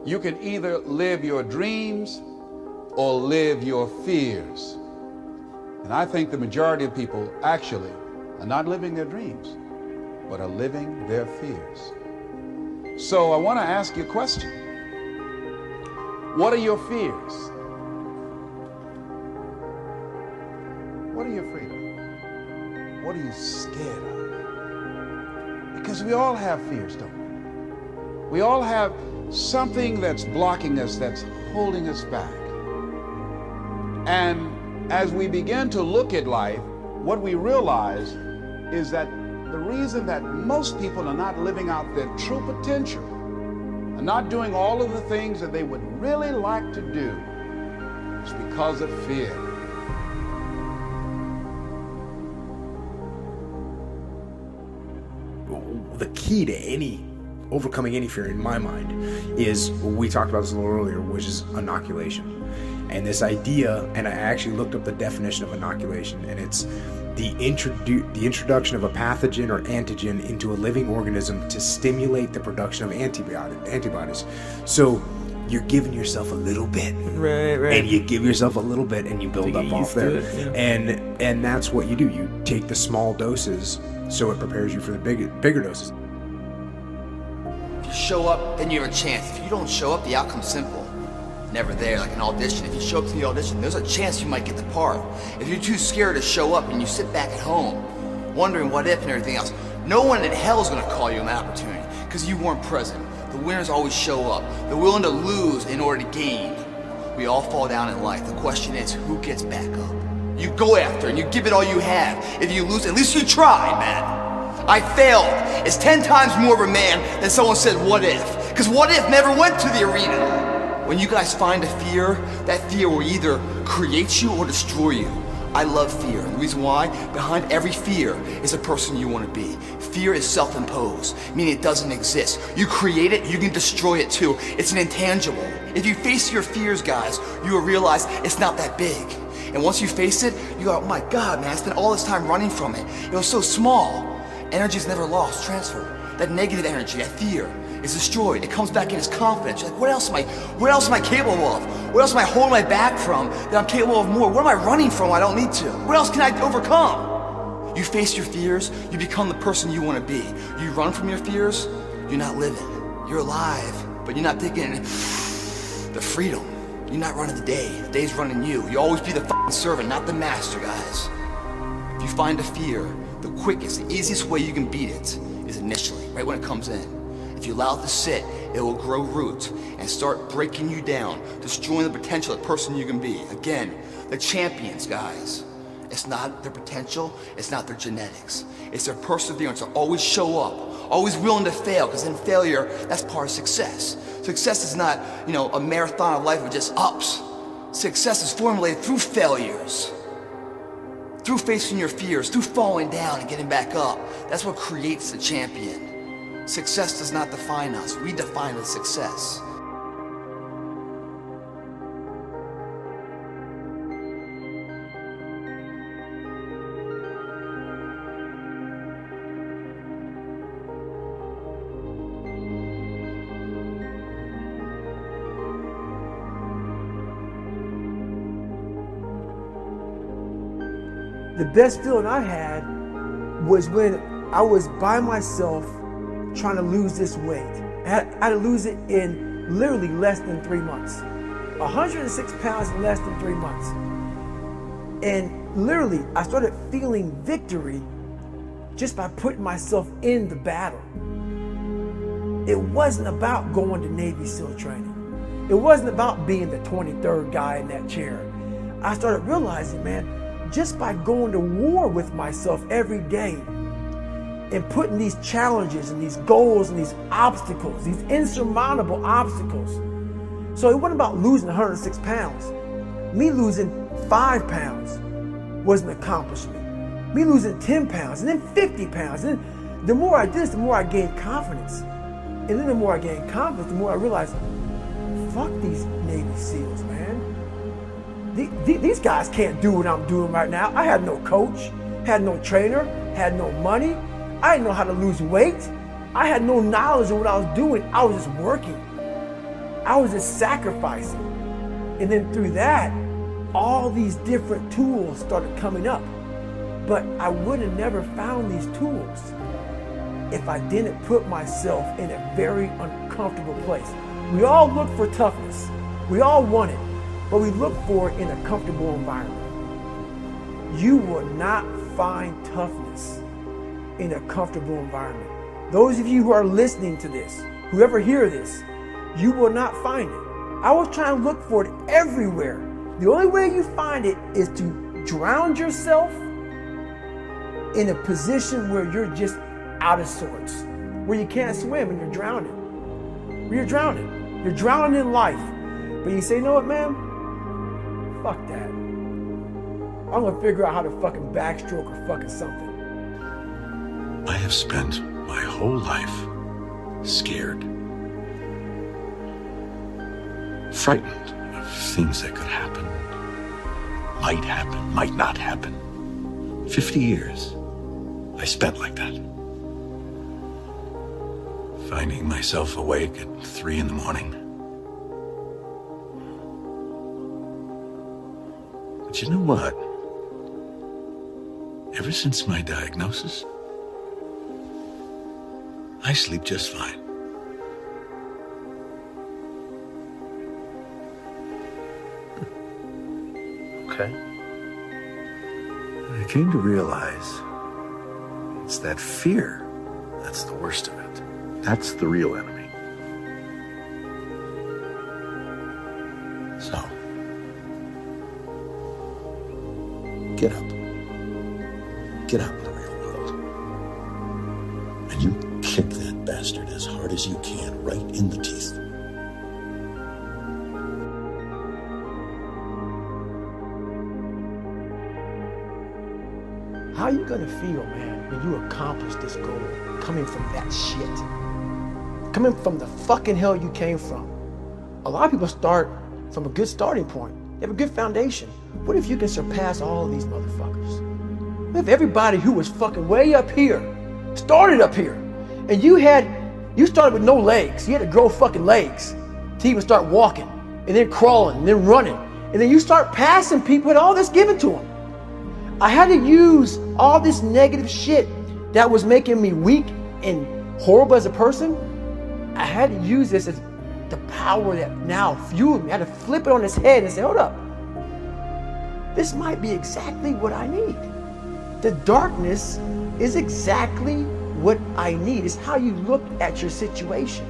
You can either live your dreams or live your fears. And I think the majority of people actually are not living their dreams, but are living their fears. So I want to ask you a question. What are your fears? What are you afraid of? What are you scared of? Because we all have fears, don't we? We all have something that's blocking us, that's holding us back. And as we begin to look at life, what we realize is that the reason that most people are not living out their true potential, are not doing all of the things that they would really like to do, is because of fear. The key to overcoming any fear in my mind is, we talked about this a little earlier, which is inoculation. And this idea, and I actually looked up the definition of inoculation, and it's the introduction of a pathogen or antigen into a living organism to stimulate the production of antibodies. So you're giving yourself a little bit, right, and you give yourself a little bit, and you build up off there. Yeah. And that's what you do. You take the small doses, so it prepares you for the bigger doses. If you show up, then you have a chance. If you don't show up, the outcome's simple. Never there, like an audition. If you show up to the audition, there's a chance you might get the part. If you're too scared to show up and you sit back at home, wondering what if and everything else, no one in hell is going to call you an opportunity because you weren't present. The winners always show up. They're willing to lose in order to gain. We all fall down in life. The question is, who gets back up? You go after and you give it all you have. If you lose, at least you tried, man. I failed. It's 10 times more of a man than someone said, what if? Because what if never went to the arena. When you guys find a fear, that fear will either create you or destroy you. I love fear. And the reason why, behind every fear is a person you want to be. Fear is self-imposed, meaning it doesn't exist. You create it, you can destroy it too. It's an intangible. If you face your fears, guys, you will realize it's not that big. And once you face it, you go, oh my God, man, I spent all this time running from it. It was so small. Energy is never lost, transferred. That negative energy, that fear, is destroyed. It comes back in as confidence. You're like, what else am I capable of? What else am I holding my back from that I'm capable of more? What am I running from I don't need to? What else can I overcome? You face your fears, you become the person you want to be. You run from your fears, you're not living. You're alive, but you're not taking the freedom. You're not running the day. The day's running you. You always be the fucking servant, not the master, guys. If you find a fear, the quickest, the easiest way you can beat it is initially, right when it comes in. If you allow it to sit, it will grow roots and start breaking you down, destroying the potential of the person you can be. Again, the champions, guys. It's not their potential, it's not their genetics. It's their perseverance to always show up, always willing to fail, because in failure, that's part of success. Success is not, a marathon of life with just ups. Success is formulated through failures, through facing your fears, through falling down and getting back up. That's what creates the champion. Success does not define us. We define the success. The best feeling I had was when I was by myself trying to lose this weight. I had to lose it in literally less than 3 months. 106 pounds in less than 3 months. And literally, I started feeling victory just by putting myself in the battle. It wasn't about going to Navy SEAL training. It wasn't about being the 23rd guy in that chair. I started realizing, man, just by going to war with myself every day and putting these challenges and these goals and these obstacles, these insurmountable obstacles. So it wasn't about losing 106 pounds. Me losing 5 pounds was an accomplishment. Me losing 10 pounds and then 50 pounds. And then the more I did this, the more I gained confidence. And then the more I gained confidence, the more I realized, fuck these Navy SEALs, man. These guys can't do what I'm doing right now. I had no coach, had no trainer, had no money. I didn't know how to lose weight. I had no knowledge of what I was doing. I was just working. I was just sacrificing. And then through that, all these different tools started coming up. But I would have never found these tools if I didn't put myself in a very uncomfortable place. We all look for toughness. We all want it, but we look for it in a comfortable environment. You will not find toughness in a comfortable environment. Those of you who are listening to this, whoever hear this, you will not find it. I was trying to look for it everywhere. The only way you find it is to drown yourself in a position where you're just out of sorts, where you can't swim and you're drowning. Where you're drowning. You're drowning in life. But you say, you know what, man? Fuck that. I'm gonna figure out how to fucking backstroke or fucking something. I have spent my whole life scared, frightened of things that could happen, might not happen. 50 years I spent like that. Finding myself awake at 3 in the morning. But you know what? Ever since my diagnosis, I sleep just fine. Okay. I came to realize it's that fear that's the worst of it. That's the real enemy. So, get up. Get out in the real world. And you kick that bastard as hard as you can, right in the teeth. How you gonna feel, man, when you accomplish this goal coming from that shit? Coming from the fucking hell you came from. A lot of people start from a good starting point. They have a good foundation. What if you can surpass all of these motherfuckers? What if everybody who was fucking way up here started up here, and you started with no legs. You had to grow fucking legs to even start walking, and then crawling, and then running, and then you start passing people with all this given to them. I had to use all this negative shit that was making me weak and horrible as a person. I had to use this as the power that now fueled me. I had to flip it on its head and say, hold up. This might be exactly what I need. The darkness is exactly what I need. It's how you look at your situation.